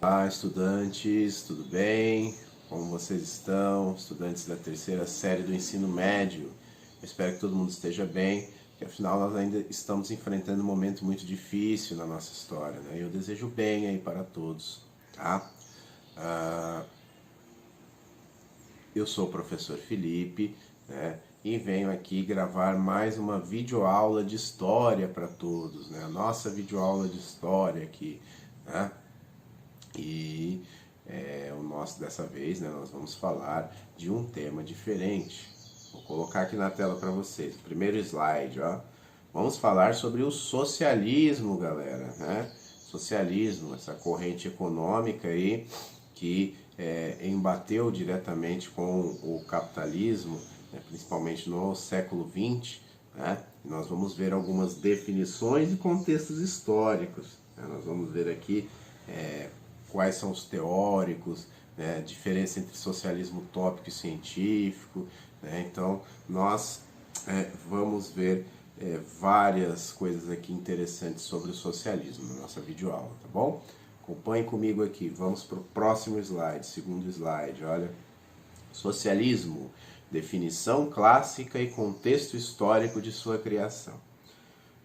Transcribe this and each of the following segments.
Olá, estudantes, tudo bem? Como vocês estão? Estudantes da terceira série do ensino médio. Eu espero que todo mundo esteja bem, porque afinal nós ainda estamos enfrentando um momento muito difícil na nossa história, né? Eu desejo bem aí para todos, tá? Eu sou o professor Felipe, né? E venho aqui gravar mais uma videoaula de história para todos, né? A nossa videoaula de história aqui, né? E o nosso dessa vez, né, nós vamos falar de um tema diferente. Vou colocar aqui na tela para vocês. O primeiro slide, ó. Vamos falar sobre o socialismo, galera, né? Socialismo, essa corrente econômica aí que embateu diretamente com o capitalismo, né, principalmente no século XX, né? Nós vamos ver algumas definições e contextos históricos, né? Nós vamos ver aqui quais são os teóricos, né, a diferença entre socialismo utópico e científico, né? Então nós vamos ver várias coisas aqui interessantes sobre o socialismo na nossa videoaula, tá bom? Acompanhe comigo aqui, vamos para o próximo slide, segundo slide, olha. Socialismo, definição clássica e contexto histórico de sua criação.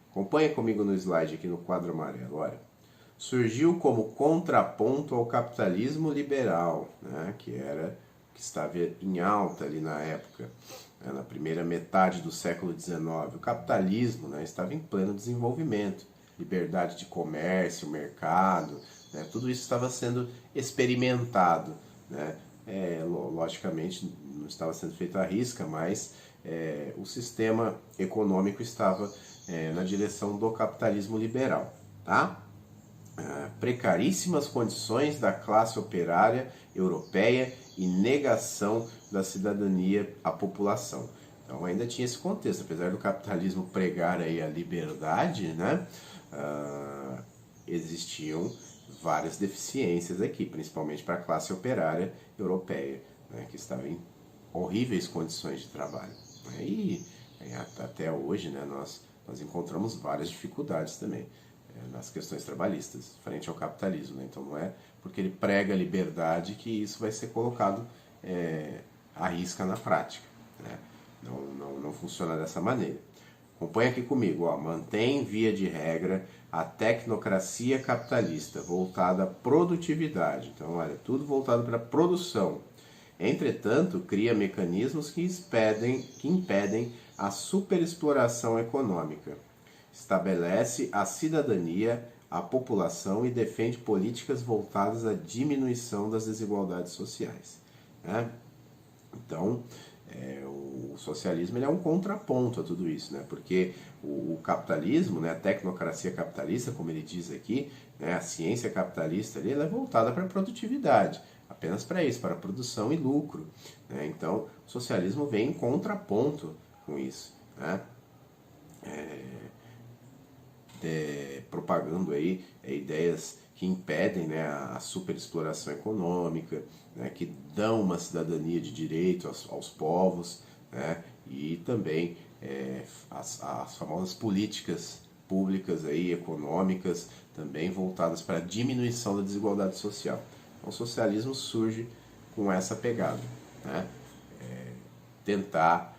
Acompanhe comigo no slide aqui no quadro amarelo, olha. Surgiu como contraponto ao capitalismo liberal, né, que estava em alta ali na época, né, na primeira metade do século XIX. O capitalismo, né, estava em pleno desenvolvimento, liberdade de comércio, mercado, né, tudo isso estava sendo experimentado, né. Logicamente não estava sendo feito à risca, mas o sistema econômico estava na direção do capitalismo liberal, tá? Precaríssimas condições da classe operária europeia e negação da cidadania à população. Então ainda tinha esse contexto, apesar do capitalismo pregar aí a liberdade, né, existiam várias deficiências aqui, principalmente para a classe operária europeia, né, que estava em horríveis condições de trabalho. E até hoje, né, nós encontramos várias dificuldades também nas questões trabalhistas, frente ao capitalismo, né? Então não é porque ele prega a liberdade que isso vai ser colocado à risca na prática, né? Não funciona dessa maneira. Acompanha aqui comigo, ó. Mantém, via de regra, a tecnocracia capitalista voltada à produtividade. Então, olha, tudo voltado para a produção. Entretanto, cria mecanismos que impedem a superexploração econômica. Estabelece a cidadania, a população e defende políticas voltadas à diminuição das desigualdades sociais, né? Então, o socialismo ele é um contraponto a tudo isso, né? Porque o capitalismo, né, a tecnocracia capitalista, como ele diz aqui, né, a ciência capitalista ali, ela é voltada para a produtividade, apenas para isso, para a produção e lucro, né? Então, o socialismo vem em contraponto com isso, né? Propagando aí ideias que impedem, né, a superexploração econômica, né, que dão uma cidadania de direito aos povos, né, e também as famosas políticas públicas aí, econômicas, também voltadas para a diminuição da desigualdade social. Então, o socialismo surge com essa pegada, né, tentar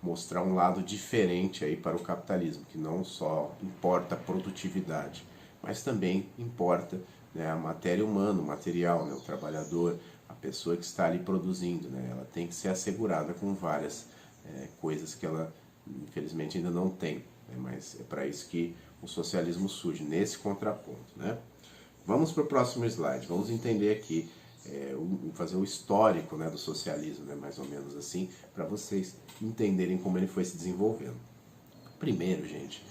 mostrar um lado diferente aí para o capitalismo, que não só importa a produtividade, mas também importa, né, a matéria humana, o material, né, o trabalhador, a pessoa que está ali produzindo, né, ela tem que ser assegurada com várias coisas que ela infelizmente ainda não tem, né, mas é para isso que o socialismo surge, nesse contraponto, né? Vamos para o próximo slide, vamos entender aqui fazer o histórico, né, do socialismo, né, mais ou menos assim, para vocês entenderem como ele foi se desenvolvendo. Primeiro, gente,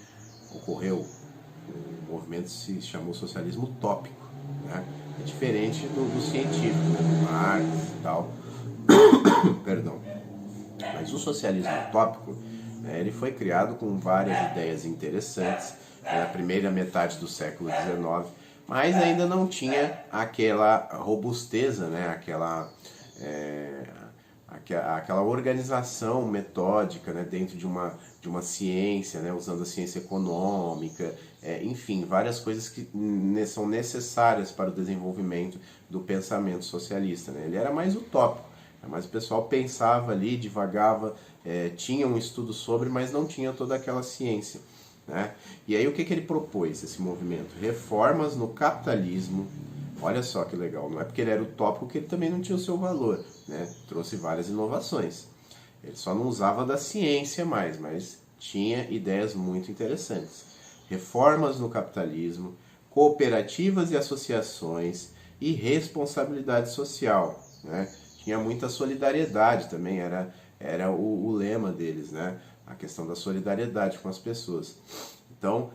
ocorreu um movimento que se chamou socialismo utópico, né? É diferente do científico, né, do Marx e tal, perdão. Mas o socialismo utópico, né, ele foi criado com várias ideias interessantes, na primeira metade do século XIX, mas ainda não tinha aquela robusteza, né, aquela organização metódica, né, dentro de uma ciência, né, usando a ciência econômica enfim, várias coisas que são necessárias para o desenvolvimento do pensamento socialista, né? Ele era mais utópico, mas o pessoal pensava ali, divagava, tinha um estudo sobre, mas não tinha toda aquela ciência, né? E aí o que ele propôs, esse movimento? Reformas no capitalismo. Olha só que legal, não é porque ele era utópico que ele também não tinha o seu valor, né? Trouxe várias inovações. Ele só não usava da ciência mais, mas tinha ideias muito interessantes. Reformas no capitalismo, cooperativas e associações e responsabilidade social, né? Tinha muita solidariedade também, era o lema deles, né? A questão da solidariedade com as pessoas. Então,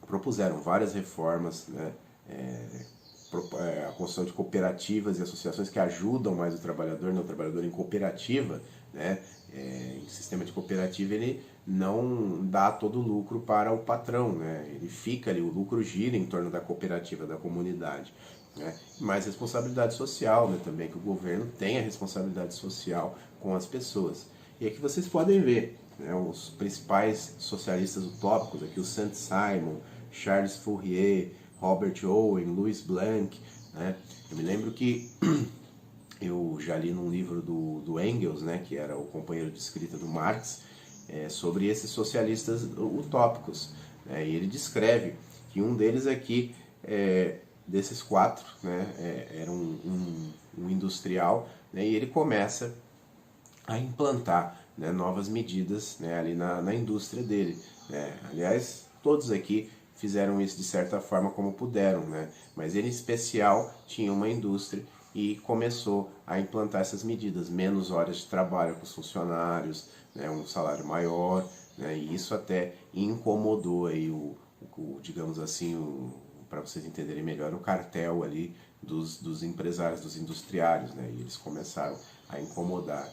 propuseram várias reformas, né? A construção de cooperativas e associações que ajudam mais o trabalhador, né? O trabalhador em cooperativa, né? Em sistema de cooperativa ele não dá todo o lucro para o patrão, né? Ele fica ali, o lucro gira em torno da cooperativa, da comunidade, né? Mais responsabilidade social, né? Também que o governo tem a responsabilidade social com as pessoas. E aqui vocês podem ver, né, os principais socialistas utópicos, aqui o Saint-Simon, Charles Fourier, Robert Owen, Louis Blanc, né? Eu me lembro que eu já li num livro do Engels, né, que era o companheiro de escrita do Marx, sobre esses socialistas utópicos, né? E ele descreve que um deles aqui, desses quatro, né, era um industrial, né, e ele começa a implantar, né, novas medidas, né, ali na indústria dele, né? Aliás, todos aqui fizeram isso de certa forma como puderam, né? Mas ele em especial tinha uma indústria e começou a implantar essas medidas, menos horas de trabalho com os funcionários, né, um salário maior, né, e isso até incomodou aí digamos assim, para vocês entenderem melhor, o cartel ali dos empresários, dos industriários, né, e eles começaram a incomodar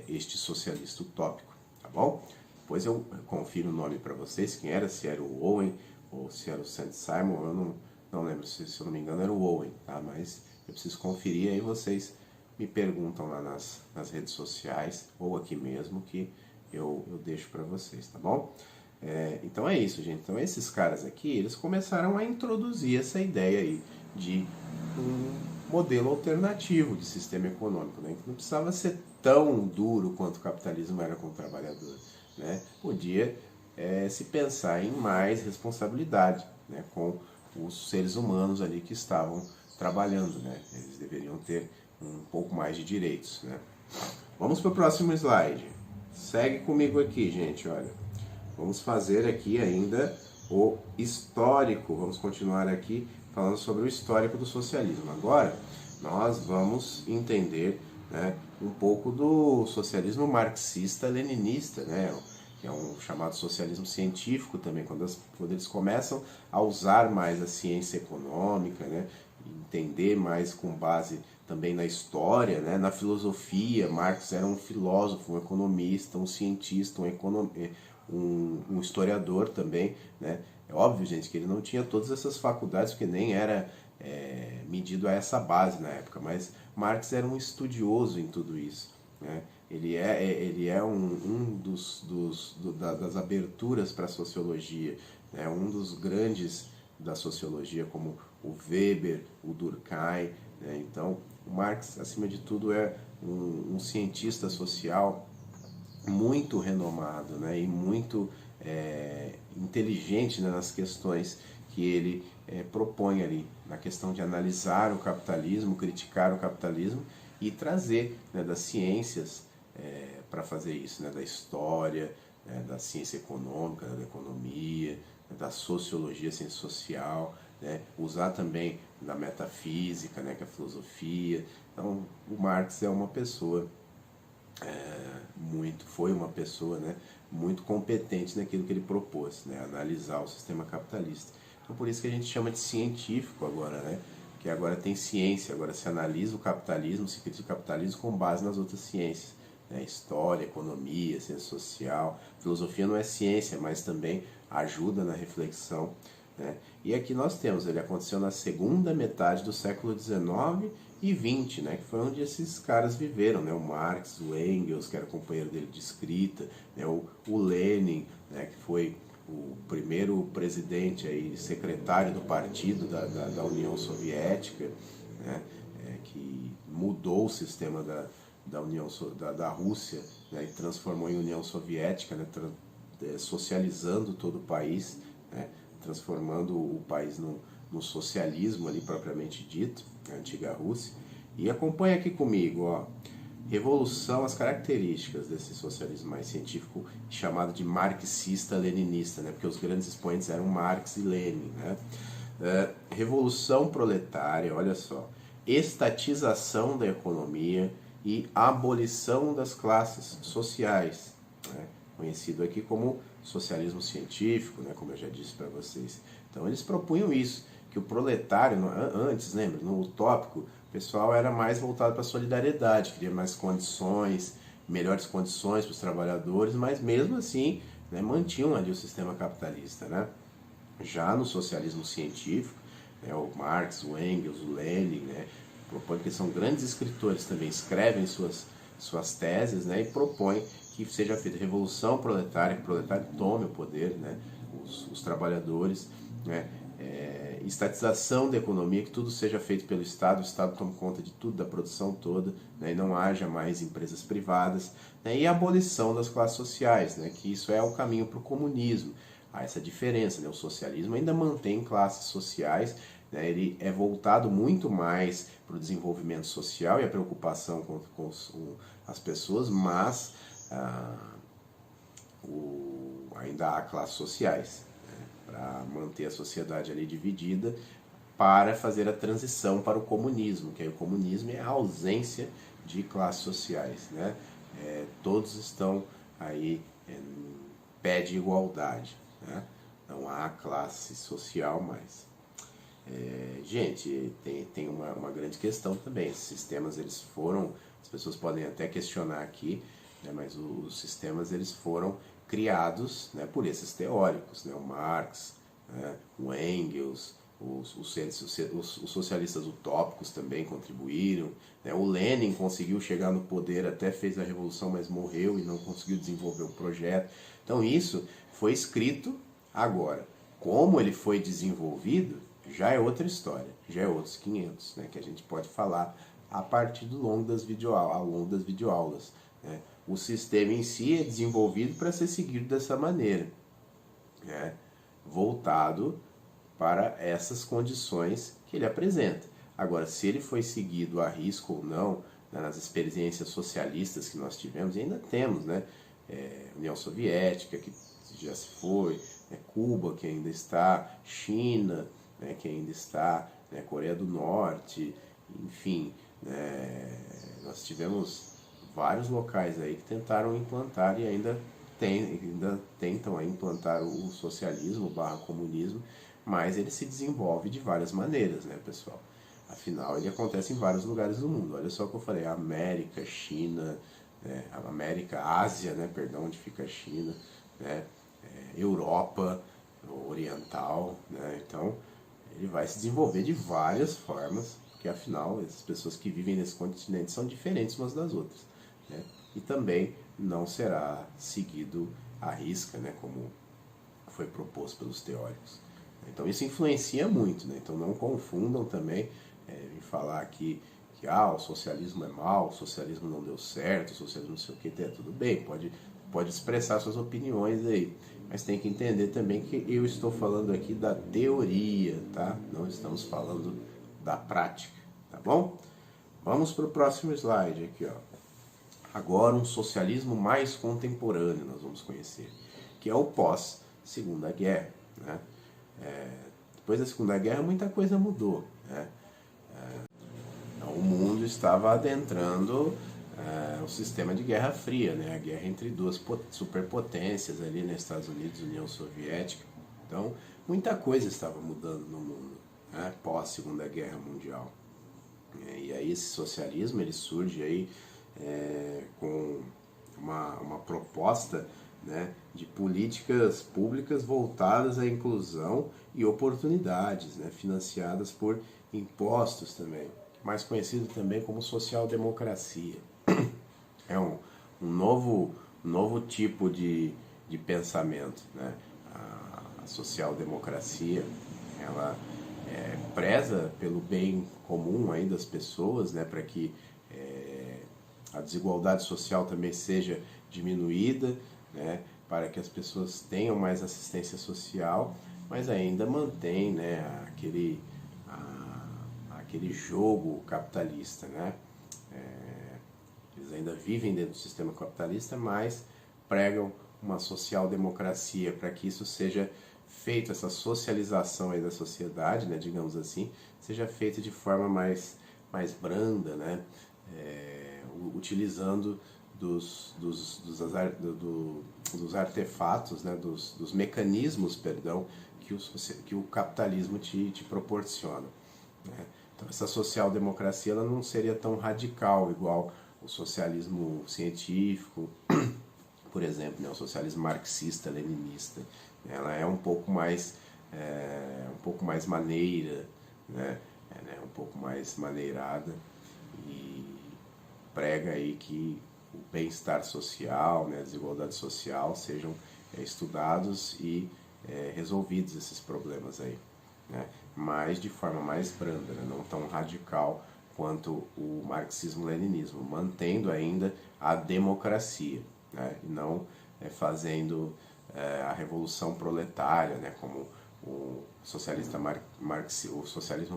este socialista utópico, tá bom? Depois eu confiro o nome para vocês, quem era, se era o Owen ou se era o Saint-Simon, eu não lembro, se eu não me engano era o Owen, tá? Mas eu preciso conferir, aí vocês me perguntam lá nas redes sociais ou aqui mesmo que eu deixo para vocês, tá bom? Então é isso, gente. Então esses caras aqui, eles começaram a introduzir essa ideia aí de um modelo alternativo de sistema econômico, né? Que não precisava ser tão duro quanto o capitalismo era com o trabalhador, né? Podia se pensar em mais responsabilidade, né, com os seres humanos ali que estavam trabalhando, né? Eles deveriam ter um pouco mais de direitos, né? Vamos para o próximo slide. Segue comigo aqui, gente, olha. Vamos fazer aqui ainda o histórico. Vamos continuar aqui falando sobre o histórico do socialismo. Agora, nós vamos entender, né, um pouco do socialismo marxista-leninista, né? Que é um chamado socialismo científico também, quando eles começam a usar mais a ciência econômica, né? Entender mais com base também na história, né? Na filosofia. Marx era um filósofo, um economista, um cientista, um historiador também, né? É óbvio, gente, que ele não tinha todas essas faculdades, porque nem era medido a essa base na época, mas Marx era um estudioso em tudo isso, né? Ele é das aberturas para a sociologia, né? Um dos grandes da sociologia, como o Weber, o Durkheim, né? Então, o Marx, acima de tudo, é um cientista social muito renomado, né? E muito inteligente, né, nas questões que ele propõe ali, na questão de analisar o capitalismo, criticar o capitalismo e trazer, né, das ciências para fazer isso, né, da história, né, da ciência econômica, da economia, né, da sociologia, ciência social, né, usar também da metafísica, né, que é a filosofia. Então, o Marx é uma pessoa foi uma pessoa, né, muito competente naquilo que ele propôs, né, analisar o sistema capitalista. Então por isso que a gente chama de científico agora, né, que agora tem ciência, agora se analisa o capitalismo, se critica o capitalismo com base nas outras ciências, né, história, economia, ciência social. Filosofia não é ciência, mas também ajuda na reflexão, né? E aqui nós temos, ele aconteceu na segunda metade do século XIX e XX, né, que foi onde esses caras viveram, né, o Marx, o Engels, que era companheiro dele de escrita, né, o Lenin, né, que foi o primeiro presidente aí, secretário do partido da União Soviética, né, que mudou o sistema da Rússia, né, e transformou em União Soviética, né, socializando todo o país, né, transformando o país no socialismo ali propriamente dito, a antiga Rússia. E acompanha aqui comigo, ó, revolução, as características desse socialismo mais científico, chamado de marxista-leninista, né, porque os grandes expoentes eram Marx e Lenin, né. Revolução proletária, olha só, estatização da economia e abolição das classes sociais, né, conhecido aqui como socialismo científico, né, como eu já disse para vocês. Então eles propunham isso, que o proletário, antes, lembra, no utópico, o pessoal era mais voltado para a solidariedade, queria mais condições, melhores condições para os trabalhadores, mas mesmo assim, né, mantinham ali o sistema capitalista, né? Já no socialismo científico, né, o Marx, o Engels, o Lenin, né, propõem que são grandes escritores também, escrevem suas teses, né, e propõem que seja feita revolução proletária, que o proletário tome o poder, né, os trabalhadores, né, estatização da economia, que tudo seja feito pelo Estado, o Estado tome conta de tudo, da produção toda, né, e não haja mais empresas privadas, né, e a abolição das classes sociais, né, que isso é o caminho para o comunismo. Há essa diferença, né, o socialismo ainda mantém classes sociais, né, ele é voltado muito mais para o desenvolvimento social e a preocupação com as pessoas, mas ainda há classes sociais, né, para manter a sociedade ali dividida, para fazer a transição para o comunismo, que aí o comunismo é a ausência de classes sociais, né? Todos estão aí em pé de igualdade, né? Não há classe social mais. Gente, tem uma grande questão também. Esses sistemas, eles foram, as pessoas podem até questionar aqui, né, mas os sistemas, eles foram criados, né, por esses teóricos, né, o Marx, né, o Engels, os socialistas utópicos também contribuíram, né, o Lenin conseguiu chegar no poder, até fez a revolução, mas morreu e não conseguiu desenvolver o projeto. Então isso foi escrito agora. Como ele foi desenvolvido, já é outra história, já é outros 500, né, que a gente pode falar a partir ao longo das videoaulas. Né. O sistema em si é desenvolvido para ser seguido dessa maneira, né, voltado para essas condições que ele apresenta. Agora, se ele foi seguido a risco ou não, né, nas experiências socialistas que nós tivemos, e ainda temos, né, União Soviética, que já se foi, né, Cuba, que ainda está, China, né, que ainda está, né, Coreia do Norte, enfim, né, nós tivemos vários locais aí que tentaram implantar e ainda tentam implantar o socialismo / comunismo, mas ele se desenvolve de várias maneiras, né, pessoal? Afinal, ele acontece em vários lugares do mundo. Olha só o que eu falei, América, China, né, América, Ásia, né, perdão, onde fica a China, né, Europa Oriental, né, então ele vai se desenvolver de várias formas, porque afinal, as pessoas que vivem nesse continente são diferentes umas das outras, né, e também não será seguido à risca, né, como foi proposto pelos teóricos. Então isso influencia muito, né? Então não confundam também em falar aqui que o socialismo é mau, o socialismo não deu certo, o socialismo não sei o que, tudo bem, pode expressar suas opiniões aí, mas tem que entender também que eu estou falando aqui da teoria, tá? Não estamos falando da prática, tá bom? Vamos para o próximo slide aqui, ó. Agora um socialismo mais contemporâneo nós vamos conhecer, que é o pós-Segunda Guerra, né? Depois da Segunda Guerra muita coisa mudou, né? O mundo estava adentrando o sistema de Guerra Fria, né? A guerra entre duas superpotências ali, nos Estados Unidos e União Soviética. Então muita coisa estava mudando no mundo, né, pós Segunda Guerra Mundial. E aí esse socialismo ele surge aí com uma proposta, né, de políticas públicas voltadas à inclusão e oportunidades, né, financiadas por impostos também, mais conhecido também como social-democracia. É um novo tipo de pensamento, né? a social-democracia, ela preza pelo bem comum aí das pessoas, né, para que a desigualdade social também seja diminuída, né, para que as pessoas tenham mais assistência social, mas ainda mantém, né, aquele jogo capitalista, né? Eles ainda vivem dentro do sistema capitalista, mas pregam uma social-democracia para que isso seja feito, essa socialização aí da sociedade, né, digamos assim, seja feita de forma mais branda, né, utilizando dos artefatos, né, dos mecanismos, perdão, que o capitalismo te proporciona, né? Então essa social-democracia ela não seria tão radical igual o socialismo científico, por exemplo, né, o socialismo marxista-leninista. Ela é um pouco mais maneira, né, um pouco mais maneirada e prega aí que o bem-estar social, né, a desigualdade social sejam estudados e resolvidos esses problemas aí, né, mas de forma mais branda, né, não tão radical quanto o marxismo-leninismo, mantendo ainda a democracia, né, e não fazendo a revolução proletária, né, como o socialismo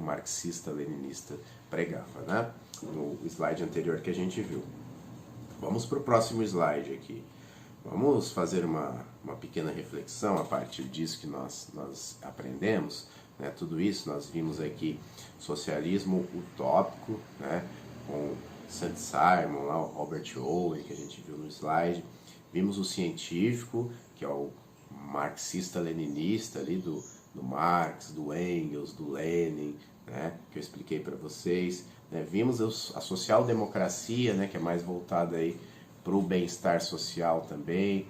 marxista-leninista pregava, né, no slide anterior que a gente viu. Vamos para o próximo slide aqui. Vamos fazer uma pequena reflexão a partir disso que nós aprendemos, né? Tudo isso nós vimos aqui, socialismo utópico, né? Com Saint-Simon, lá, o Robert Owen, que a gente viu no slide. Vimos o científico, que é o marxista-leninista ali do Marx, do Engels, do Lenin, né? Que eu expliquei para vocês. Né? Vimos a social-democracia, né? Que é mais voltada aí para o bem-estar social também,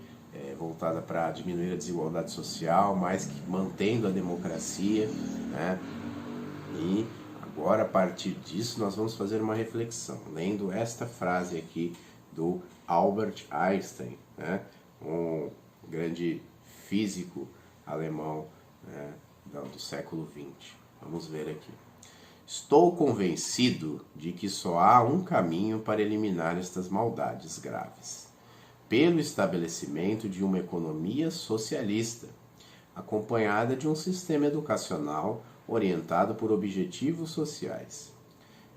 voltada para diminuir a desigualdade social, mas que mantendo a democracia, né? E agora, a partir disso, nós vamos fazer uma reflexão, lendo esta frase aqui do Albert Einstein, né? Um grande físico alemão, né? do século XX. Vamos ver aqui. Estou convencido de que só há um caminho para eliminar estas maldades graves: pelo estabelecimento de uma economia socialista, acompanhada de um sistema educacional orientado por objetivos sociais.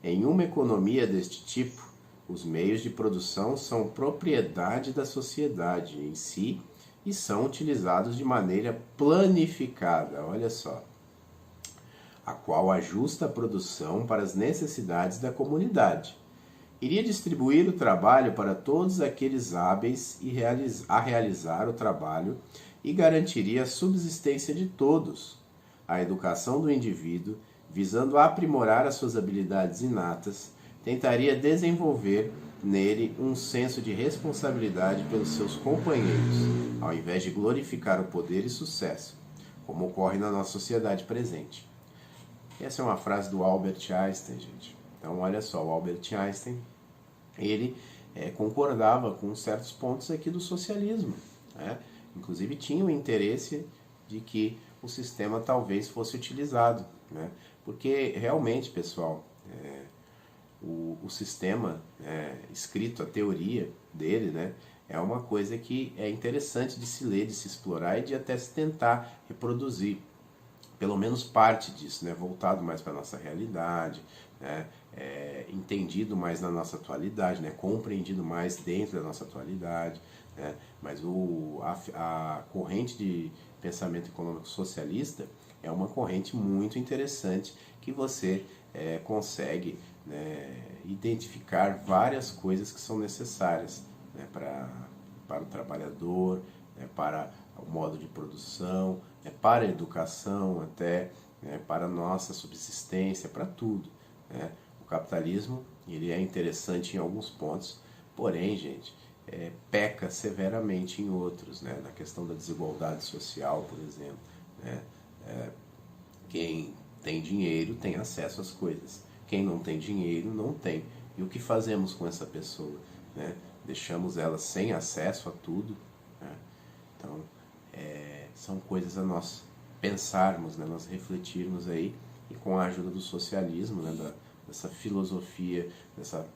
Em uma economia deste tipo, os meios de produção são propriedade da sociedade em si e são utilizados de maneira planificada, olha só, a qual ajusta a produção para as necessidades da comunidade. Iria distribuir o trabalho para todos aqueles hábeis a realizar o trabalho e garantiria a subsistência de todos. A educação do indivíduo, visando aprimorar as suas habilidades inatas, tentaria desenvolver nele um senso de responsabilidade pelos seus companheiros, ao invés de glorificar o poder e sucesso, como ocorre na nossa sociedade presente. Essa é uma frase do Albert Einstein, gente. Então, olha só, o Albert Einstein, ele concordava com certos pontos aqui do socialismo, né? Inclusive tinha o interesse de que o sistema talvez fosse utilizado, né? Porque realmente, pessoal, o sistema escrito, a teoria dele, né, é uma coisa que é interessante de se ler, de se explorar e de até se tentar reproduzir. Pelo menos parte disso, né, voltado mais para a nossa realidade, né, entendido mais na nossa atualidade, né, compreendido mais dentro da nossa atualidade, né, mas a corrente de pensamento econômico socialista é uma corrente muito interessante que você consegue, né, identificar várias coisas que são necessárias, né, para o trabalhador, né, para o modo de produção, para a educação até, né, para a nossa subsistência, para tudo, né? O capitalismo ele é interessante em alguns pontos, porém, gente, peca severamente em outros, né? Na questão da desigualdade social, por exemplo, né? Quem tem dinheiro tem acesso às coisas, quem não tem dinheiro não tem. E o que fazemos com essa pessoa, né? Deixamos ela sem acesso a tudo, né? Então, são coisas a nós pensarmos, né? Nós refletirmos aí, e com a ajuda do socialismo, né? Dessa filosofia, dessa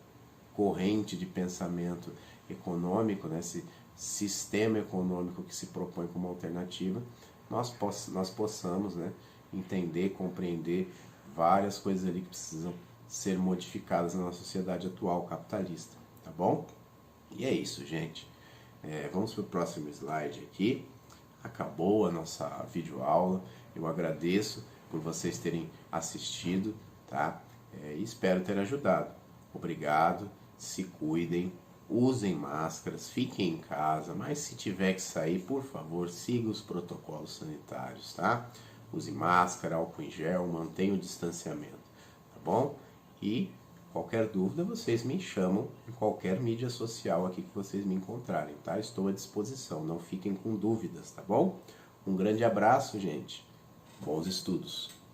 corrente de pensamento econômico, né? Esse sistema econômico que se propõe como alternativa, nós possamos, né, entender, compreender várias coisas ali que precisam ser modificadas na nossa sociedade atual capitalista, tá bom? E é isso, gente. Vamos para o próximo slide aqui. Acabou a nossa videoaula. Eu agradeço por vocês terem assistido, tá? E espero ter ajudado. Obrigado, se cuidem, usem máscaras, fiquem em casa, mas se tiver que sair, por favor, siga os protocolos sanitários, tá? Use máscara, álcool em gel, mantenha o distanciamento, tá bom? E qualquer dúvida, vocês me chamam em qualquer mídia social aqui que vocês me encontrarem, tá? Estou à disposição, não fiquem com dúvidas, tá bom? Um grande abraço, gente. Bons estudos.